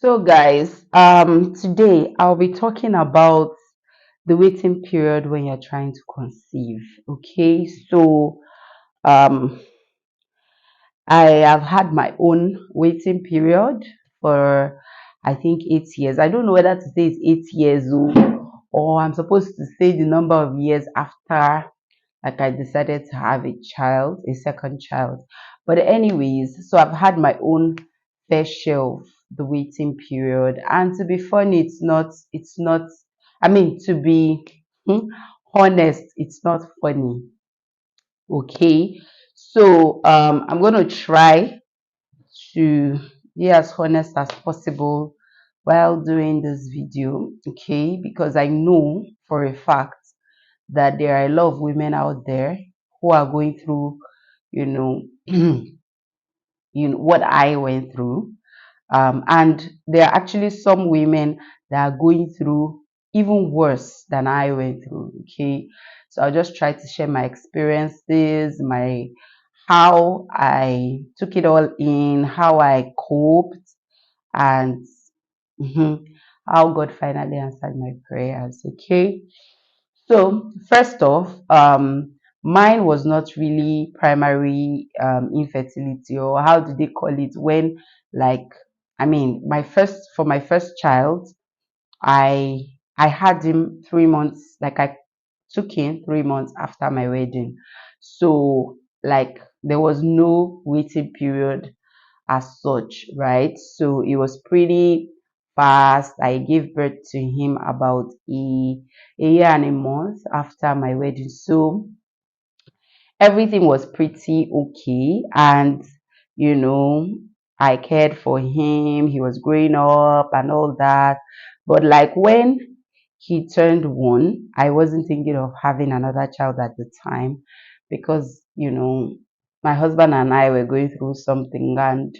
So, guys, today I'll be talking about the waiting period when you're trying to conceive. Okay, so um, I have had my own waiting period for I think 8 years. I don't know whether to say it's 8 years or I'm supposed to say the number of years after like I decided to have a child, a second child. But anyways, so I've had my own fair share of the waiting period. And to be funny, it's not, I mean, to be honest, it's not funny. Okay. So I'm gonna try to be as honest as possible while doing this video, okay? Because I know for a fact that there are a lot of women out there who are going through, you know, what I went through, and there are actually some women that are going through even worse than I went through. Okay, so I'll just try to share my experiences, my how I took it all in, how I coped, and mhm, how God finally answered my prayers. Okay, so first off, mine was not really primary infertility, or how do they call it when, like, I mean, my first child, I I had him 3 months, like I took in 3 months after my wedding, so like there was no waiting period as such, right? So it was pretty fast. I gave birth to him about a year and a month after my wedding. So everything was pretty okay. And, you know, I cared for him. He was growing up and all that. But like when he turned one, I wasn't thinking of having another child at the time because, my husband and I were going through something, and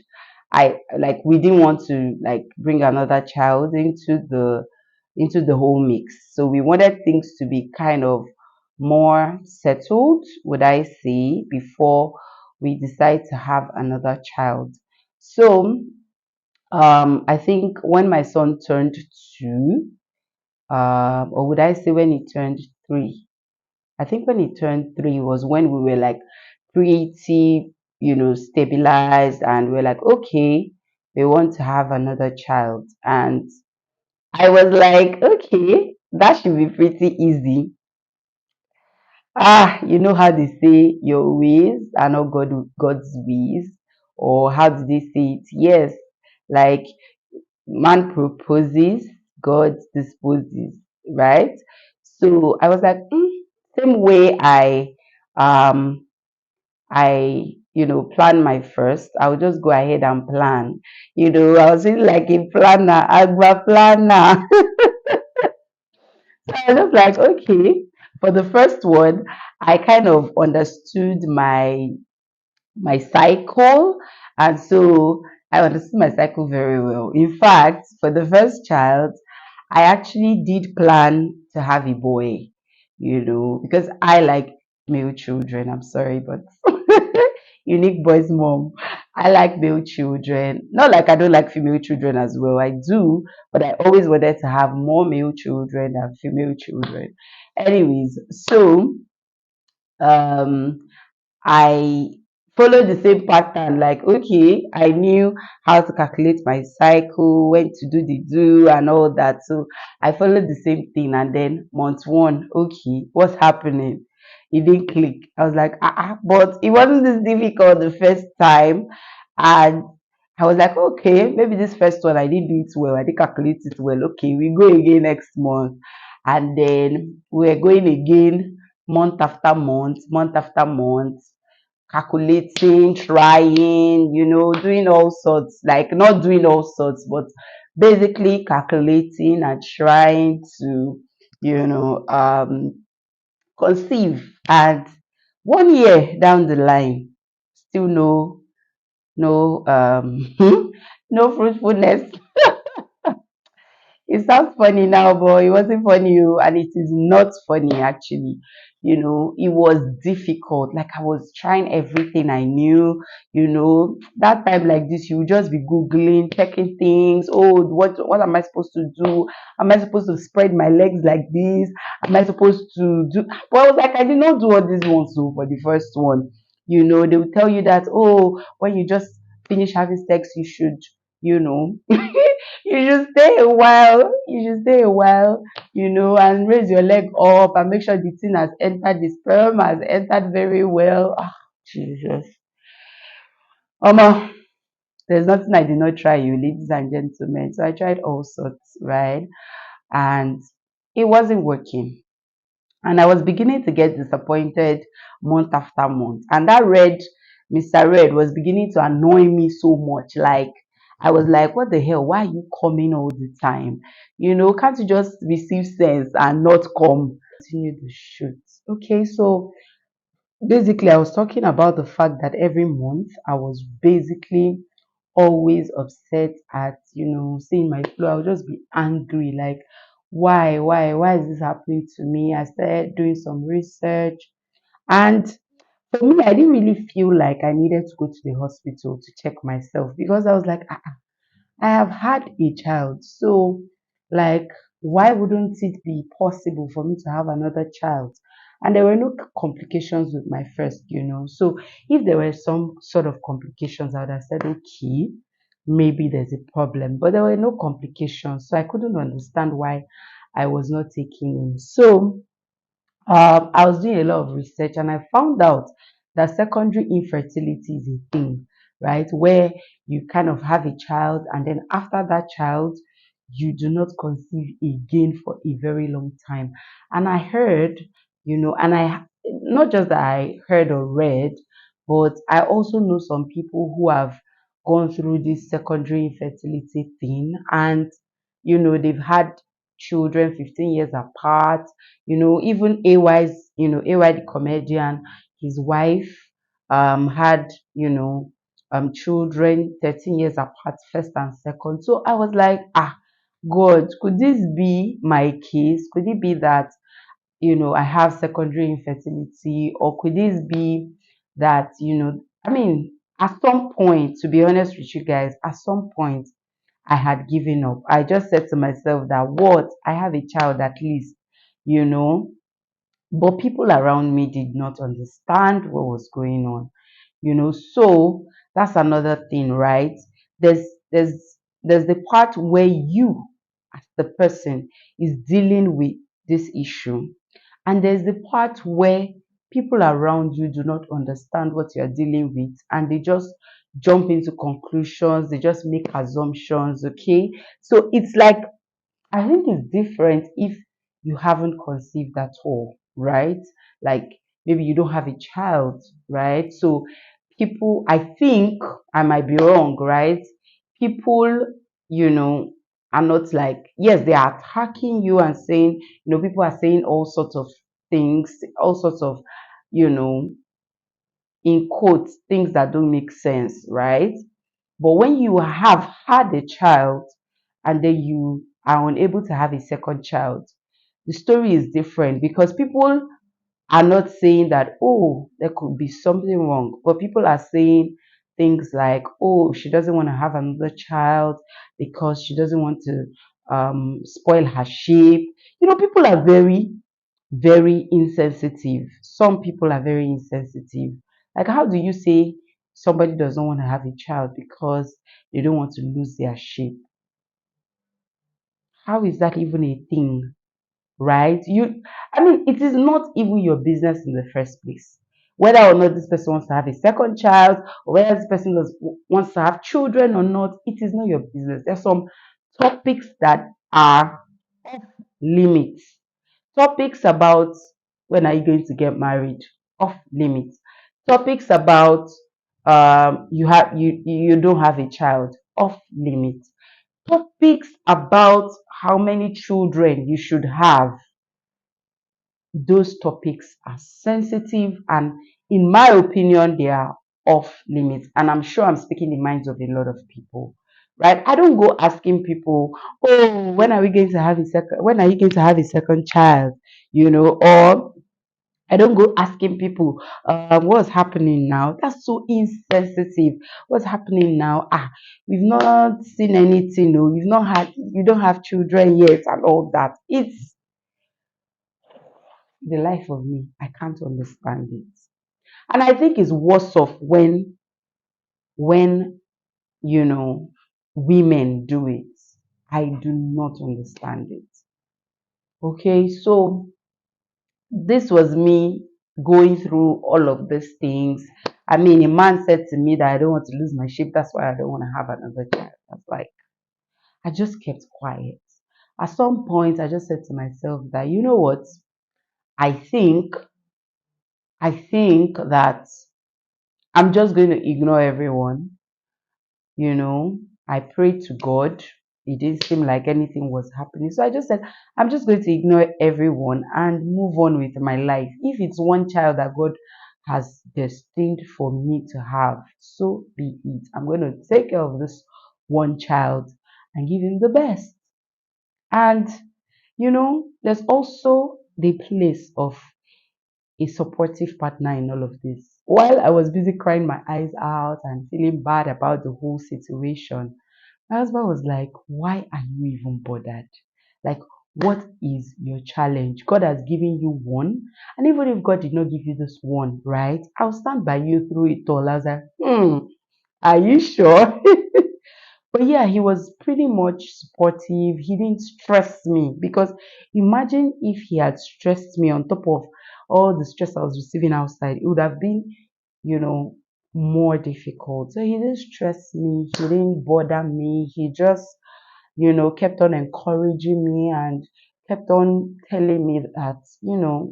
we didn't want to like bring another child into the whole mix. So we wanted things to be kind of more settled, would I say, before we decide to have another child. So I think when my son turned two, or would I say when he turned three? I think when he turned three was when we were like pretty, stabilized, and we're like, okay, we want to have another child. And I was like, okay, that should be pretty easy. You know how they say your ways are not God's ways, or how do they say it? Yes, like man proposes, God disposes, right? So I was like, same way um plan my first. I'll just go ahead and plan. I was really like a planner, agba planner. So I was just like, okay. For the first one, I kind of understood my cycle, and so I understood my cycle very well. In fact, for the first child, I actually did plan to have a boy, because I like male children. I'm sorry, but unique boy's mom. I like male children. Not like I don't like female children as well. I do, but I always wanted to have more male children than female children. Anyways, so um I followed the same pattern. Like, okay, I knew how to calculate my cycle, when to do the do, and all that. So I followed the same thing. And then month one, okay, what's happening? It didn't click. I was like, but it wasn't this difficult the first time. And I was like, okay, maybe this first one I didn't do it well. I didn't calculate it well. Okay, we go again next month. And then we're going again month after month, calculating, trying, doing all sorts, like not doing all sorts, but basically calculating and trying to, conceive. And 1 year down the line, still no, no fruitfulness. It sounds funny now, but it wasn't funny, oh, and it is not funny actually. It was difficult. Like I was trying everything I knew. That time like this, you would just be googling, checking things. Oh, what am I supposed to do? Am I supposed to spread my legs like this? Am I supposed to do? But I was like, I did not do all these ones. So for the first one, they will tell you that, oh, when you just finish having sex, you should, you know. You should stay a while. You should stay a while, and raise your leg up and make sure the thing has entered, the sperm has entered very well. Ah, Jesus. There's nothing I did not try, you ladies and gentlemen. So I tried all sorts, right? And it wasn't working. And I was beginning to get disappointed month after month. And that Mr. Red was beginning to annoy me so much. Like, I was like, what the hell? Why are you coming all the time? Can't you just receive sense and not come? Continue the shoot. Okay, so basically, I was talking about the fact that every month I was basically always upset at, seeing my flow. I would just be angry, like, why is this happening to me? I started doing some research, and for me, I didn't really feel like I needed to go to the hospital to check myself because I was like, I have had a child. So, like, why wouldn't it be possible for me to have another child? And there were no complications with my first. So, if there were some sort of complications, I would have said, okay, maybe there's a problem. But there were no complications. So, I couldn't understand why I was not taking in. So, I was doing a lot of research and I found out that secondary infertility is a thing, right? Where you kind of have a child and then after that child, you do not conceive again for a very long time. And I heard, and not just that I heard or read, but I also know some people who have gone through this secondary infertility thing and, they've had children 15 years apart. Even AY the comedian, his wife had, children 13 years apart, first and second. So I was like, God, could this be my case? Could it be that, I have secondary infertility, or could this be that, I mean, at some point, to be honest with you guys, at some point, I had given up. I just said to myself that what? I have a child at least, you know. But people around me did not understand what was going on, So that's another thing, right? There's there's there's the part where you as the person is dealing with this issue, and there's the part where people around you do not understand what you're dealing with and they just jump into conclusions, they just make assumptions, okay? So it's like I think it's different if you haven't conceived at all, right? Like maybe you don't have a child, right? So people, I think I might be wrong, right? People, you know, are not like, yes, they are attacking you and saying, people are saying all sorts of things, all sorts of, you know, in quotes, things that don't make sense, right? But when you have had a child and then you are unable to have a second child, the story is different because people are not saying that, oh, there could be something wrong, but people are saying things like, oh, she doesn't want to have another child because she doesn't want to spoil her shape. People are very very insensitive. Some people are very insensitive. Like, how do you say somebody doesn't want to have a child because they don't want to lose their shape? How is that even a thing, right? I mean, it is not even your business in the first place. Whether or not this person wants to have a second child, or whether this person wants to have children or not, it is not your business. There's some topics that are off limits. Topics about when are you going to get married, off limits. Topics about you don't have a child, off limits. Topics about how many children you should have, those topics are sensitive and in my opinion they are off limits, and I'm sure I'm speaking the minds of a lot of people, right? I don't go asking people, oh, when are we going to have a second? When are you going to have a second child? Or I don't go asking people, what's happening now? That's so insensitive. What's happening now? We've not seen anything. No, you don't have children yet, and all that. It's the life of me. I can't understand it, and I think it's worse off when you know women do it. I do not understand it. Okay, so this was me going through all of these things. I mean, a man said to me that I don't want to lose my shape. That's why I don't want to have another child. I was like, I just kept quiet. At some point, I just said to myself that, you know what? I think, I think that I'm just going to ignore everyone. you know I prayed to God. It didn't seem like anything was happening, so I just said, I'm just going to ignore everyone and move on with my life. If it's one child that God has destined for me to have, so be it. I'm going to take care of this one child and give him the best. And there's also the place of a supportive partner in all of this. While I was busy crying my eyes out and feeling bad about the whole situation, my husband was like, why are you even bothered? Like, what is your challenge? God has given you one. And even if God did not give you this one, right? I'll stand by you through it all. I was like, are you sure? But yeah, he was pretty much supportive. He didn't stress me because imagine if he had stressed me on top of all the stress I was receiving outside, it would have been, you know, more difficult. So he didn't stress me, he didn't bother me. He just, kept on encouraging me and kept on telling me that,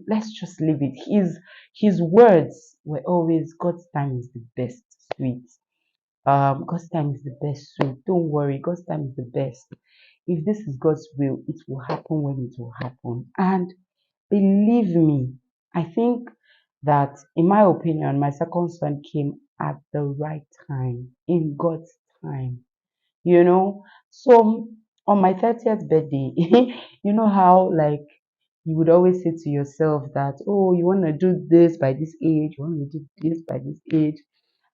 let's just leave it. His words were always, God's time is the best, sweet. God's time is the best. So don't worry, God's time is the best. If this is God's will, it will happen when it will happen. And believe me, I think that, in my opinion, my second son came at the right time, in God's time. You know, so on my 30th birthday, you know how, like, you would always say to yourself that, oh, you want to do this by this age, you want to do this by this age.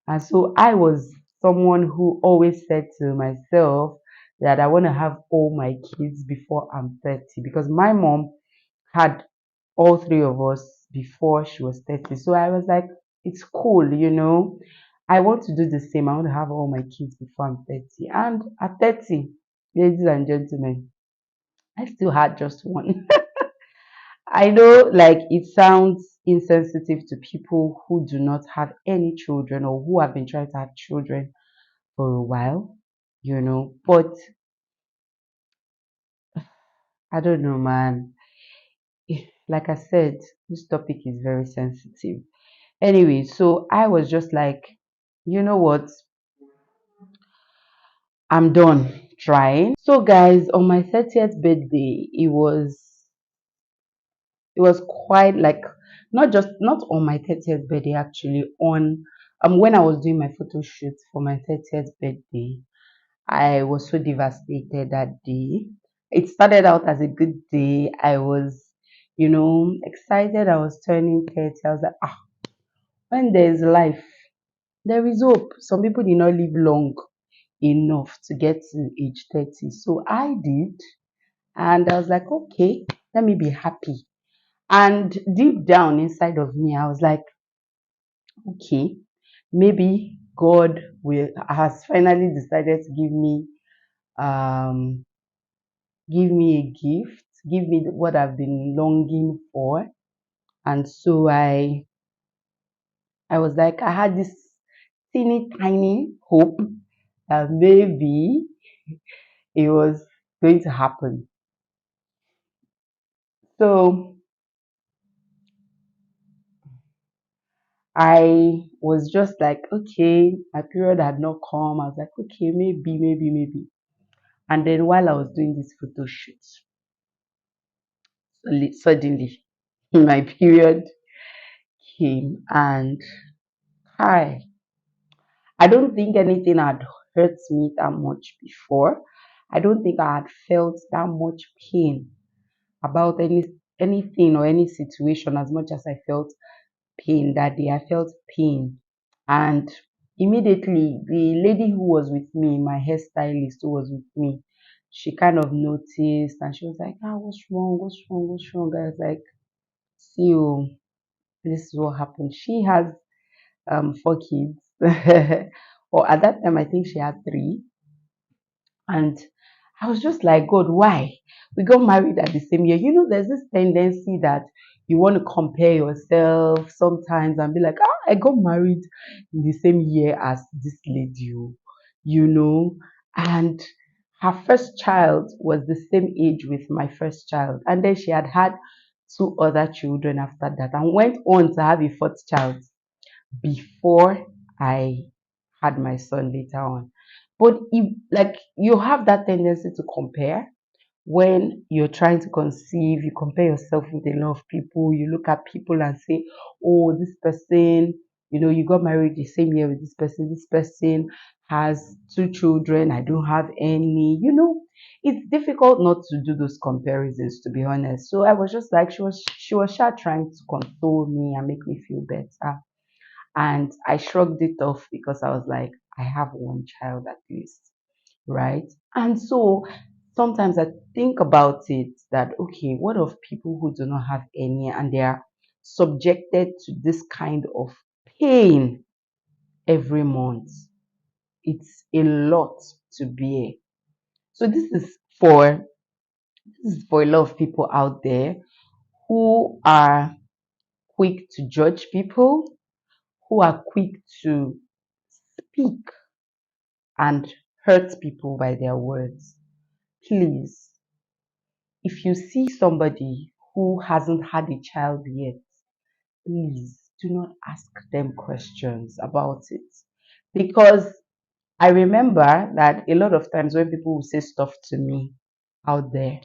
And so I was someone who always said to myself that I want to have all my kids before I'm 30, because my mom had all three of us before she was 30. So I was like, it's cool. I want to do the same. I want to have all my kids before I'm 30. And at 30, ladies and gentlemen, I still had just one. I know, like, it sounds insensitive to people who do not have any children or who have been trying to have children for a while, but I don't know, man. Like I said, this topic is very sensitive. Anyway, so I was just like, you know what? I'm done trying. So guys, on my 30th birthday, it was quite like, not on my 30th birthday, actually, on when I was doing my photo shoot for my 30th birthday. I was so devastated that day. It started out as a good day. I was, excited. I was turning 30. I was like, when there's life, there is hope. Some people did not live long enough to get to age 30. So I did. And I was like, okay, let me be happy. And deep down inside of me, I was like, okay, maybe God will has finally decided to um give me a gift, give me what I've been longing for. And so I was like, I had this teeny tiny hope that maybe it was going to happen. So I was just like, okay, my period had not come. I was like, okay, maybe. And then while I was doing this photo shoot, suddenly my period came, and hi, I don't think anything had hurt me that much before. I don't think I had felt that much pain about anything or any situation as much as I felt pain that day. I felt pain. And immediately, the lady who was with me, my hairstylist who was with me, she kind of noticed and she was like, ah, what's wrong? What's wrong? What's wrong? I was like, see, oh, this is what happened. She has four kids. Or at that time, I think she had three. And I was just like, God, why? We got married at the same year. You know, there's this tendency that you want to compare yourself sometimes and be like, ah, I got married in the same year as this lady, oh, you know. And her first child was the same age with my first child. And then she had had two other children after that and went on to have a fourth child before I had my son later on. But if, like, you have that tendency to compare when you're trying to conceive, you compare yourself with a lot of people. You look at people and say, oh, this person, you got married the same year with this person. This person has two children. I don't have any. It's difficult not to do those comparisons, to be honest. So I was just like, she was trying to console me and make me feel better. And I shrugged it off because I was like, I have one child at least, right? And so sometimes I think about it that, okay, what of people who do not have any and they are subjected to this kind of pain every month? It's a lot to bear. So this is for a lot of people out there who are quick to judge people, who are quick to speak and hurt people by their words. Please, if you see somebody who hasn't had a child yet, please do not ask them questions about it. Because I remember that a lot of times when people will say stuff to me out there,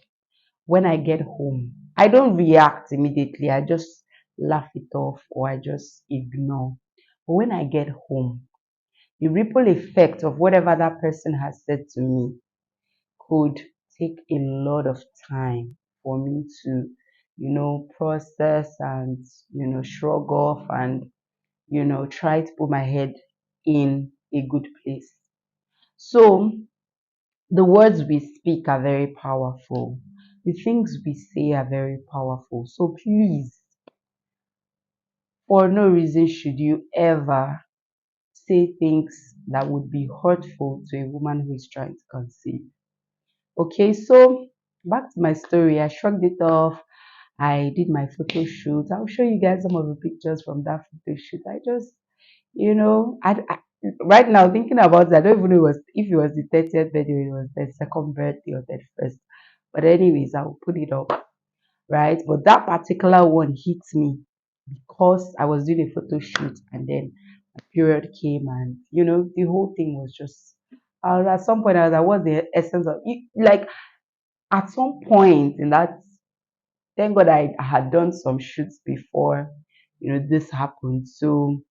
when I get home, I don't react immediately. I just laugh it off or I just ignore. But when I get home, the ripple effect of whatever that person has said to me could take a lot of time for me to, process and, shrug off and, try to put my head in a good place. So the words we speak are very powerful. The things we say are very powerful. So please, for no reason should you ever say things that would be hurtful to a woman who is trying to conceive. Okay, so back to my story. I shrugged it off. I did my photo shoot. I'll show you guys some of the pictures from that photo shoot. I just, right now thinking about it, I don't even know if it was the 30th birthday or it was the second birthday or 31st. But anyways, I'll put it up, right? But that particular one hit me because I was doing a photo shoot and then a period came and, the whole thing was just, at some point I was like, what's the essence of it? Like, at some point in that, thank God I had done some shoots before, this happened. So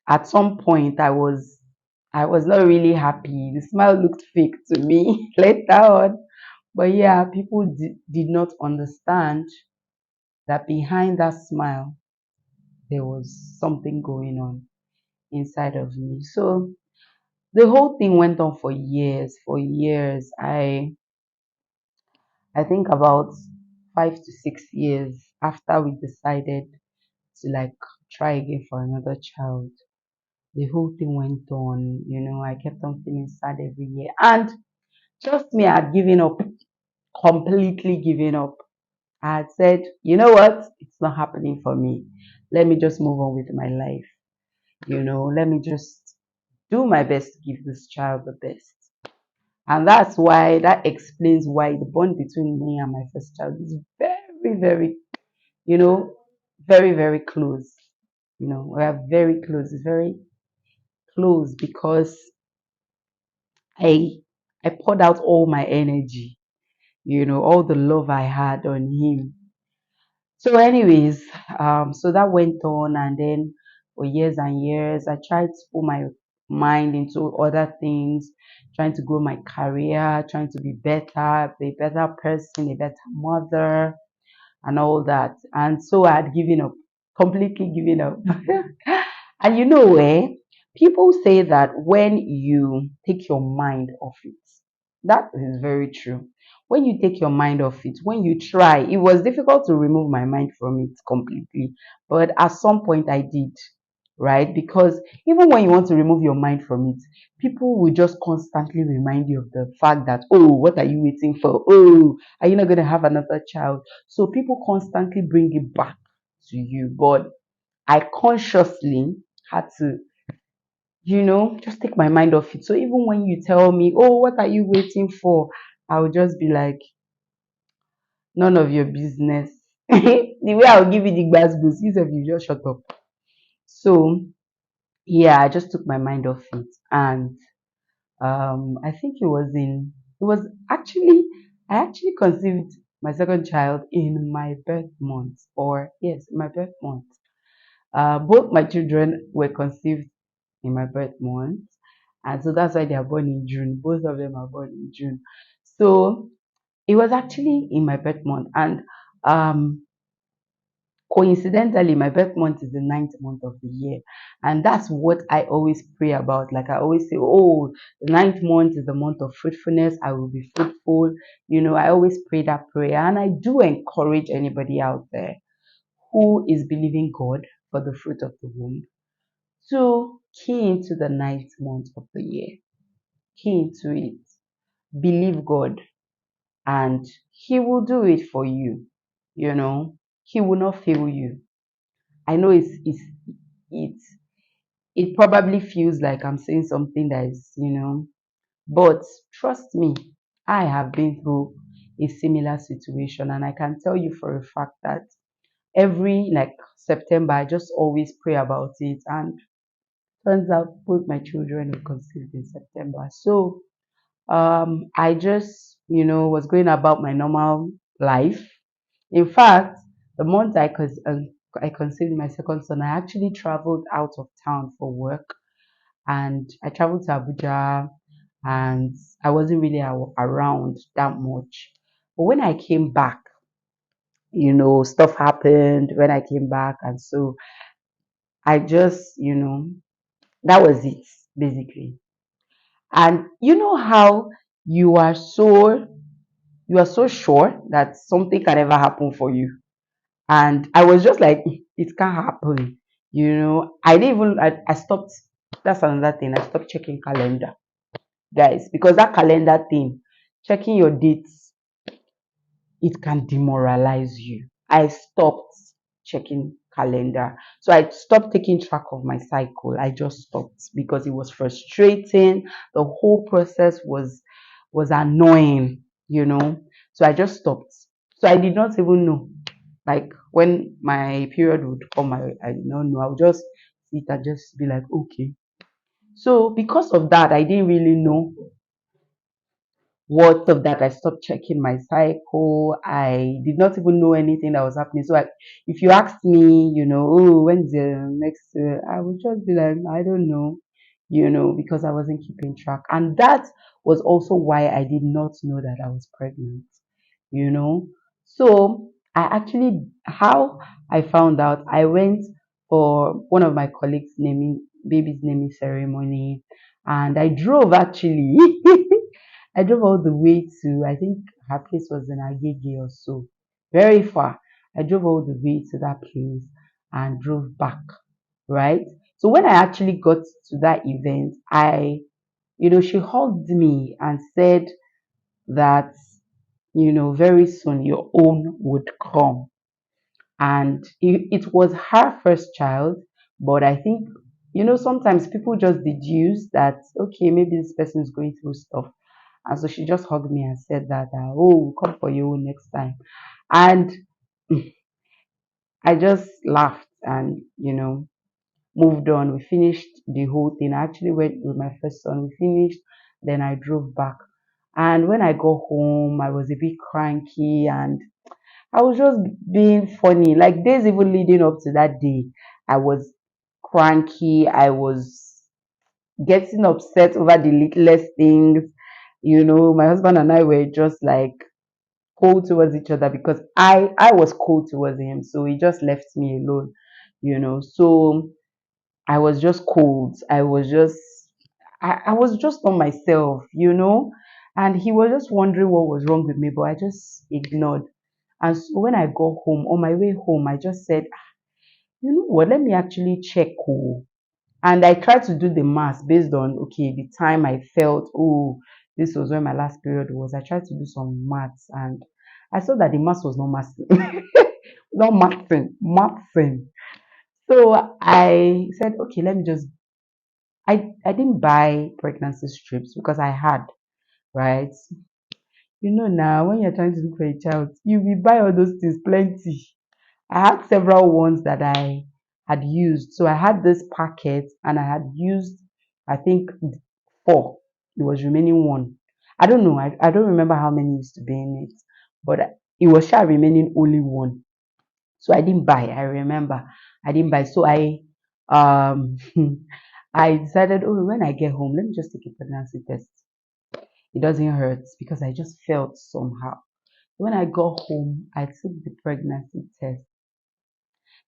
at some point I was not really happy. The smile looked fake to me later on. But yeah, people did not understand that behind that smile there was something going on inside of me. So the whole thing went on for years, for years. I think about 5 to 6 years after we decided to like try again for another child. The whole thing went on, I kept on feeling sad every year. And trust me, I had given up, completely given up. I had said, you know what? It's not happening for me. Let me just move on with my life. Let me just do my best to give this child the best. And that explains why the bond between me and my first child is very, very, you know, very, very close. We are very close. It's very close because I I poured out all my energy, all the love I had on him. So, anyways, so that went on, and then for years and years, I tried to put my mind into other things, trying to grow my career, trying to be better, be a better person, a better mother, and all that. And so I had given up, completely given up. And people say that when you take your mind off it, that is very true. When you take your mind off it, when you try, it was difficult to remove my mind from it completely. But at some point I did, right? Because even when you want to remove your mind from it, people will just constantly remind you of the fact that, oh, what are you waiting for? Oh, are you not going to have another child? So people constantly bring it back to you. But I consciously had to, just take my mind off it. So even when you tell me, oh, what are you waiting for? I'll just be like, none of your business. The way I'll give you the glass boost, you said you just shut up. So yeah, I just took my mind off it. And I think it was actually, I actually conceived my second child in my birth month, or yes, my birth month. Both my children were conceived in my birth month, and so that's why they are born in June. Both of them are born in June. So it was actually in my birth month, and um, coincidentally, my birth month is the ninth month of the year, and that's what I always pray about. Like I always say, oh, the ninth month is the month of fruitfulness. I will be fruitful. I always pray that prayer, and I do encourage anybody out there who is believing God for the fruit of the womb to key into the ninth month of the year. Key into it. Believe God, and He will do it for you. He will not fail you. I know it's it probably feels like I'm saying something that is, but trust me, I have been through a similar situation, and I can tell you for a fact that every like September, I just always pray about it, and turns out both my children were conceived in September. So I just, was going about my normal life. In fact, the month I conceived my second son, I actually traveled out of town for work, and I traveled to Abuja, and I wasn't really around that much. But when I came back, stuff happened when I came back, and so I just, that was it basically. And you know how you are so you are so sure that something can never happen for you. And I was just like, it can't happen. I didn't even, I stopped. That's another thing. I stopped checking calendar, guys, because that calendar thing, checking your dates, it can demoralize you. I stopped checking calendar. So I stopped taking track of my cycle. I just stopped because it was frustrating. The whole process was annoying, you know. So I just stopped. So I did not even know. Like when my period would come, I did not know. I would just sit and just be like, okay. So because of that, I didn't really know what of that. I stopped checking my cycle. I did not even know anything that was happening. So if you asked me, oh, when's the next, I would just be like, I don't know, because I wasn't keeping track. And that was also why I did not know that I was pregnant, you know. So how I found out, I went for one of my colleagues' baby's naming ceremony, and I drove actually. I drove all the way to, I think her place was in Agege or so, very far. I drove all the way to that place and drove back, right? So when I actually got to that event, she hugged me and said that, very soon your own would come. And it was her first child, but I think, sometimes people just deduce that, okay, maybe this person is going through stuff. And so she just hugged me and said that, oh, we'll come for you next time. And I just laughed and, moved on. We finished the whole thing. I actually went with my first son. We finished, then I drove back. And when I got home, I was a bit cranky and I was just being funny. Like days even leading up to that day, I was cranky. I was getting upset over the littlest things. My husband and I were just like cold towards each other because I was cold towards him, so he just left me alone. So I was just cold. I was just not myself. And he was just wondering what was wrong with me, but I just ignored. And so when I got home, on my way home, I just said, you know what, let me actually check. Oh. And I tried to do the math based on, okay, the time I felt, oh, this was when my last period was. I tried to do some maths and I saw that the maths was not mathing. Not mathing. So I said, okay, let me just, I didn't buy pregnancy strips because I had, right? Now when you're trying to look for a child, you will buy all those things plenty. I had several ones that I had used. So I had this packet and I had used, I think, four. It was remaining one. I don't know. I don't remember how many used to be in it, but it was sure remaining only one. So I didn't buy. I remember I didn't buy. So um I decided, oh, when I get home, let me just take a pregnancy test. It doesn't hurt because I just felt somehow. When I got home, I took the pregnancy test.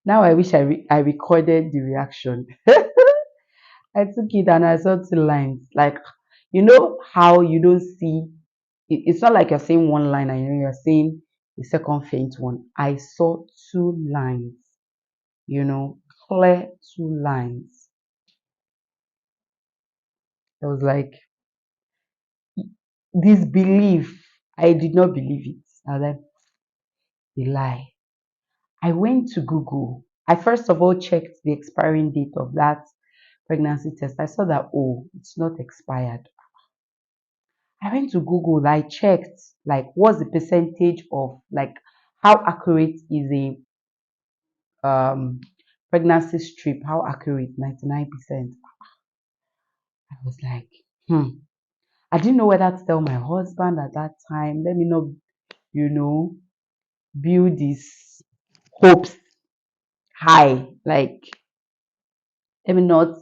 Now I wish I recorded the reaction. I took it and I saw two lines. Like, how you don't see, it's not like you're saying one line and you're saying the second faint one. I saw two lines, you know, clear two lines. I was like, this belief, I did not believe it. I was like, the lie. I went to Google. I first of all checked the expiring date of that pregnancy test. I saw that, oh, it's not expired. I went to Google, I checked like what's the percentage of like how accurate is a pregnancy strip, how accurate? 99%. I was like, I didn't know whether to tell my husband at that time. Let me not, you know, build these hopes high. Like, let me not,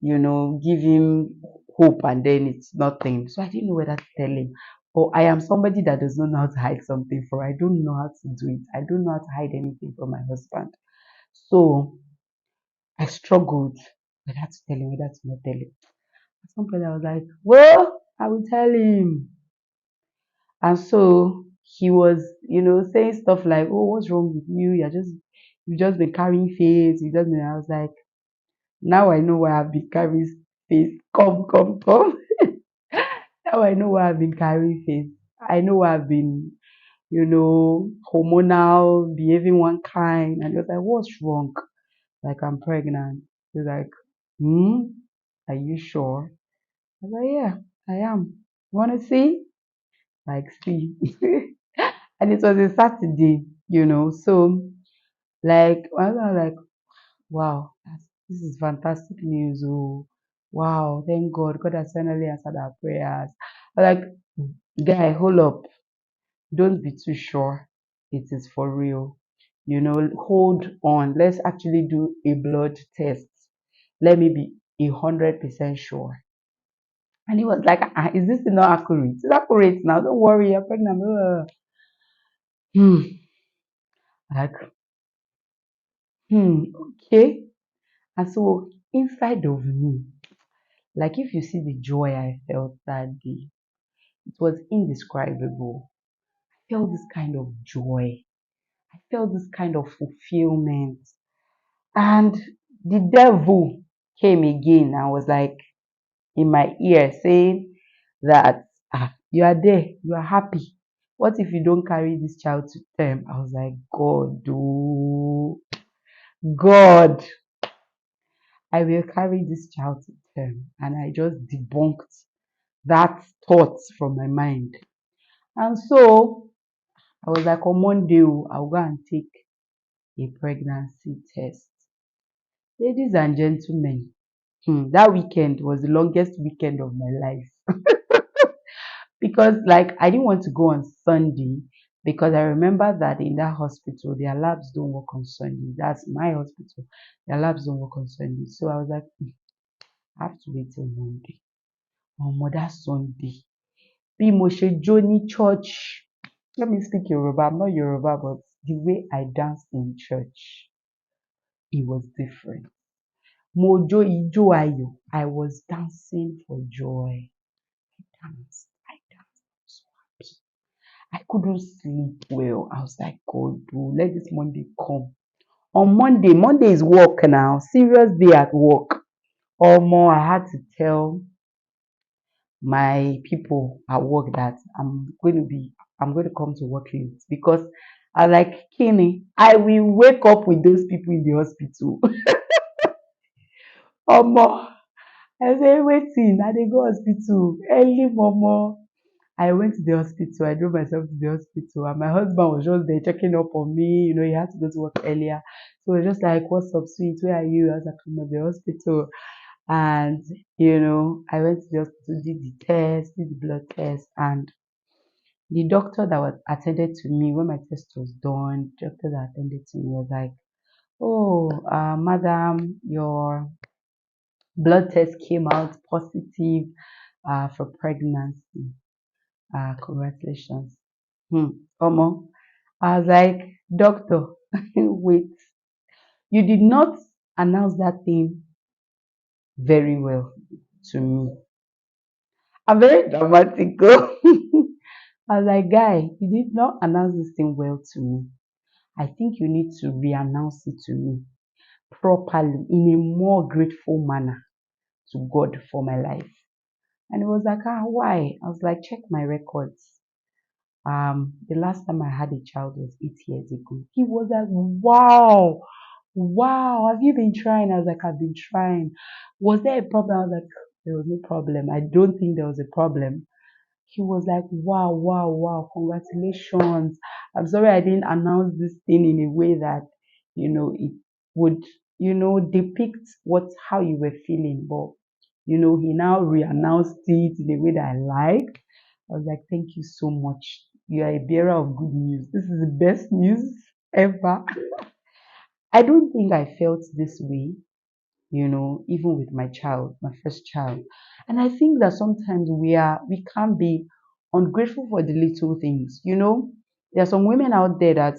give him hope and then it's nothing. So I didn't know whether to tell him. But I am somebody that does not know how to hide something from. I don't know how to do it. I don't know how to hide anything from my husband. So I struggled whether to tell him, whether to not tell him. At some point I was like, well, I will tell him. And so he was, saying stuff like, oh, what's wrong with you? You've just been carrying face. I was like, now I know why I've been carrying face. Come, come, come. Now I know why I've been carrying face. I know why I've been, hormonal, behaving one kind. And he was like, what's wrong? Like, I'm pregnant. He's like, hmm, are you sure? I was like, yeah, I am. You want to see? Like, see. And it was a Saturday, So, like, I was like, wow, this is fantastic news. Oh, wow, thank God. God has finally answered our prayers. I was like, guy, hold up. Don't be too sure it is for real. Hold on. Let's actually do a blood test. Let me be 100% sure. And he was like, is this not accurate? It's accurate now. Don't worry, you're pregnant. Hmm. Like, okay. And so inside of me, like if you see the joy I felt that day, it was indescribable. I felt this kind of joy. I felt this kind of fulfillment. And the devil came again and was like in my ear saying that you are there, you are happy. What if you don't carry this child to term? I was like, God, oh, God, I will carry this child to term. And I just debunked that thought from my mind. And so I was like, on Monday, I'll go and take a pregnancy test. Ladies and gentlemen, that weekend was the longest weekend of my life because, like, I didn't want to go on Sunday because I remember that in that hospital, their labs don't work on Sunday. That's my hospital. Their labs don't work on Sunday. So I was like, I have to wait till Monday. That Sunday. Bí mo ṣe jó ní church. Let me speak Yoruba. I'm not Yoruba, but the way I danced in church, it was different. Mo jó ijó ayọ̀. I was dancing for joy. I danced. I was so happy. I couldn't sleep well. I was like, God, oh, let this Monday come. On Monday is work now. Serious day at work. I had to tell my people at work that I'm going to come to work late because I like Kenny. I will wake up with those people in the hospital. Omo, I say waiting, I dey go hospital early momo. I went to the hospital. I drove myself to the hospital, and my husband was just there checking up on me. He had to go to work earlier, so he was just like, "What's up, sweet? Where are you?" I was like, "I'm at the hospital." And I went to the hospital, did the test, did the blood test, and the doctor that was attended to me when my test was done, the doctor that attended to me was like, "Oh, madam, your blood test came out positive for pregnancy. Congratulations." Omo, I was like, "Doctor, wait, you did not announce that thing very well to me." I'm very dramatic. Oh. I was like, "Guy, you did not announce this thing well to me. I think you need to re-announce it to me properly in a more grateful manner to God for my life." And he was like, why? I was like, "Check my records. The last time I had a child was 8 years ago." He was like, wow, wow, have you been trying? I was like, "I've been trying." Was there a problem? I was like, "There was no problem. I don't think there was a problem." He was like, wow, wow, wow, congratulations. I'm sorry I didn't announce this thing in a way that, it would, depict how you were feeling. But, he now re-announced it in a way that I like. I was like, "Thank you so much. You are a bearer of good news. This is the best news ever." I don't think I felt this way, even with my child, my first child. And I think that sometimes we can't be ungrateful for the little things. There are some women out there that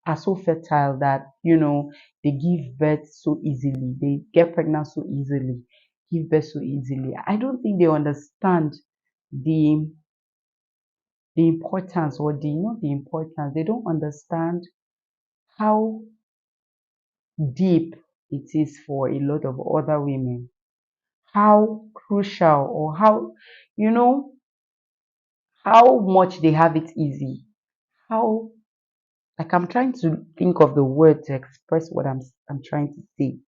are so fertile that, they give birth so easily, they get pregnant so easily, give birth so easily. I don't think they understand the importance, or the not the importance, they don't understand how deep it is for a lot of other women, how crucial, or you know how much they have it easy, how, like, I'm trying to think of the word to express what I'm trying to say.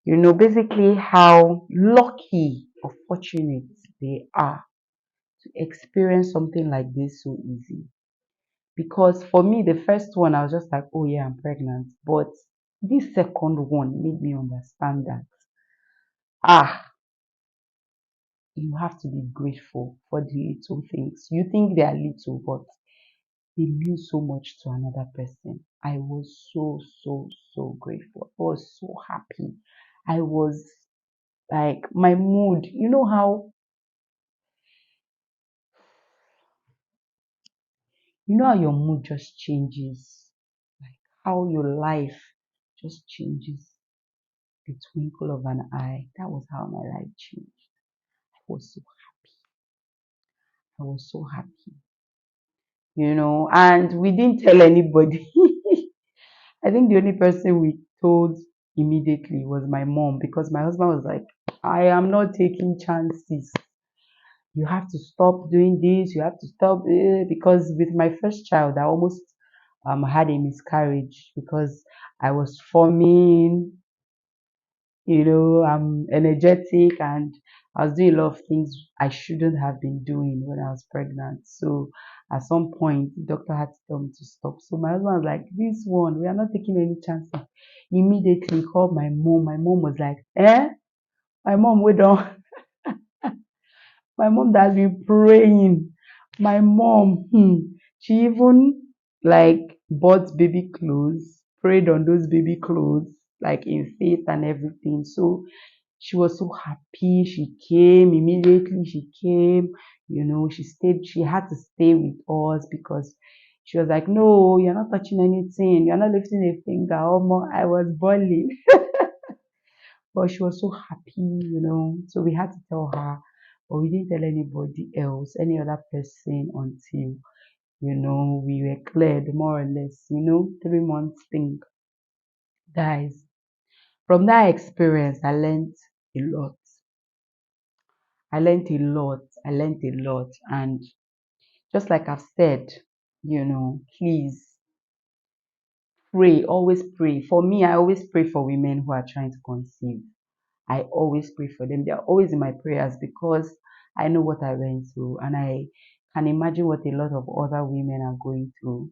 Basically how lucky or fortunate they are to experience something like this so easy. Because for me, the first one, I was just like, "Oh yeah, I'm pregnant." But this second one made me understand that, ah, you have to be grateful for the little things. You think they are little, but they mean so much to another person. I was so, so, so grateful. I was so happy. I was like, my mood, how your mood just changes, like how your life just changes the twinkle of an eye. That was how my life changed. I was so happy. I was so happy. And we didn't tell anybody. I think the only person we told immediately was my mom, because my husband was like, "I am not taking chances. You have to stop doing this. You have to stop," because with my first child, I almost had a miscarriage because I was forming. I'm energetic, and I was doing a lot of things I shouldn't have been doing when I was pregnant. So at some point, the doctor had to tell me to stop. So my husband was like, "This one, we are not taking any chances." Immediately called my mom. My mom was like, "Eh?" My mom, we don't. My mom that has been praying. My mom, she even like bought baby clothes, prayed on those baby clothes, like in faith and everything. So She was so happy. She came immediately. She came, she stayed. She had to stay with us because she was like, "No, you're not touching anything. You're not lifting a finger." Almost, I was boiling, but she was so happy. So we had to tell her, but we didn't tell anybody else, any other person until we were cleared more or less. 3 months thing, guys. From that experience, I learned a lot. I learned a lot. I learned a lot. And just like I've said, please pray, always pray. For me, I always pray for women who are trying to conceive. I always pray for them. They're always in my prayers because I know what I went through and I can imagine what a lot of other women are going through,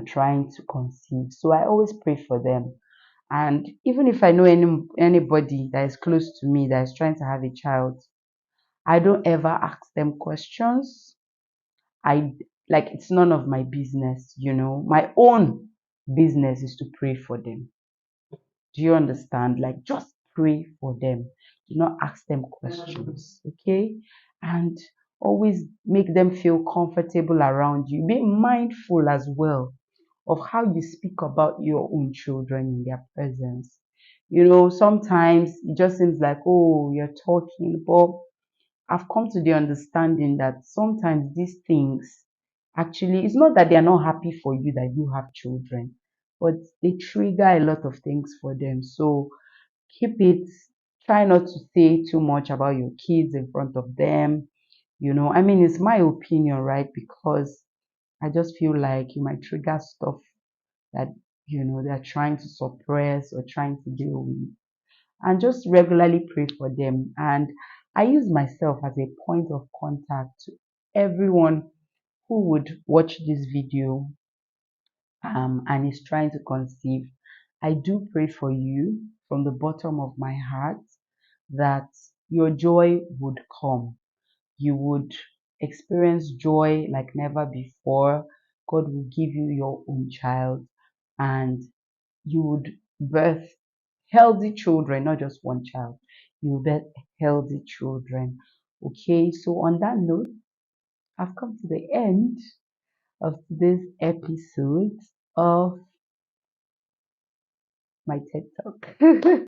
trying to conceive. So I always pray for them. And even if I know anybody that is close to me that is trying to have a child, I don't ever ask them questions. I like it's none of my business. My own business is to pray for them. Do you understand? Like just pray for them. Do not ask them questions, okay? And always make them feel comfortable around you. Be mindful as well of how you speak about your own children in their presence. Sometimes it just seems like, oh, you're talking, but I've come to the understanding that sometimes these things actually, it's not that they are not happy for you that you have children, but they trigger a lot of things for them. So keep it, try not to say too much about your kids in front of them. I mean, it's my opinion, right? Because I just feel like you might trigger stuff that, they're trying to suppress or trying to deal with, and just regularly pray for them. And I use myself as a point of contact to everyone who would watch this video and is trying to conceive. I do pray for you from the bottom of my heart that your joy would come. You would experience joy like never before. God will give you your own child and you would birth healthy children, not just one child. You will birth healthy children. Okay, so on that note, I've come to the end of this episode of my TED Talk.